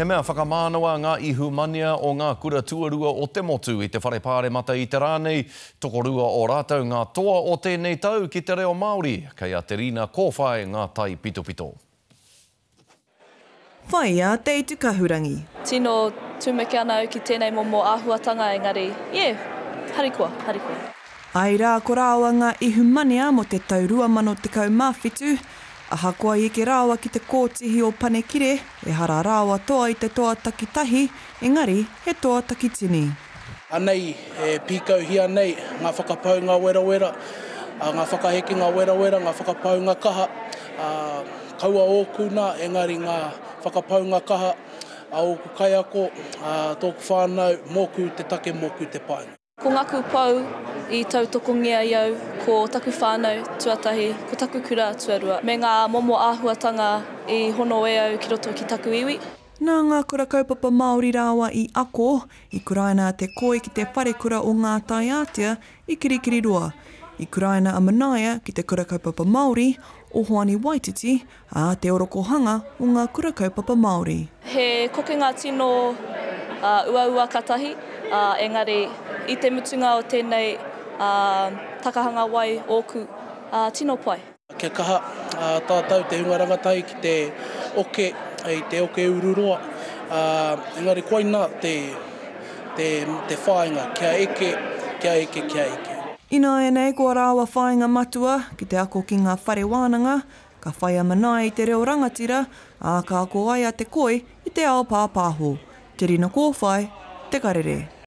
He mea whakamānawa ngā ihumania o ngā kura tuarua o te motu i te wharepāre mata i te rānei, tokorua o rātou ngā toa o tēnei tau ki te reo Māori, kei a te rina kōwhai ngā tai pitopito. Whaia te itu kahurangi. Tino tūmeke ana ki tēnei momo āhuatanga engari, harikua. Ai rā ko rāua ngā ihumania mo te tau 2012, aha koa i ke rāua ki te kōtihi o Panekire, e hara rāua toa i te toa takitahi, engari he toa takitini. Anei, e pīkau hia nei, ngā whakapau ngā wera, ngā whakaheke ngā wera, ngā whakapau ngā kaha, kaua ōkuna, engari ngā whakapau ngā kaha, a oku kai ako, tōku whānau, mōku te take, mōku te painga. Ko ngaku pau i tautokongia iau, ko taku whānau tuatahi, ko taku kura tuarua, me ngā momo āhuatanga i hono e au ki roto ki taku iwi. Nā ngā kura kaupapa Māori rāua i ako, i kuraina te koi ki te whare kura o ngā tai ātea i Kirikiri roa. I kuraina a manaia ki te kura kaupapa Māori o Hoani Waititi, a te orokohanga o ngā kura kaupapa Māori. He koke ngā tino ua katahi, engari i te mutunga o tēnei takahanga wai ōku tino pai. Kia kaha tātou te hunga rangatai ki te oke, te oke ururoa, engari koina te whāinga, kia eke. Ina e nei kua rāua whāinga matua ki te ako ki ngā whare wānanga, ka whaia manaia i te reo rangatira, a ka ako ai a te koi i te ao pāpāho. Te rina kōwhai, te karere.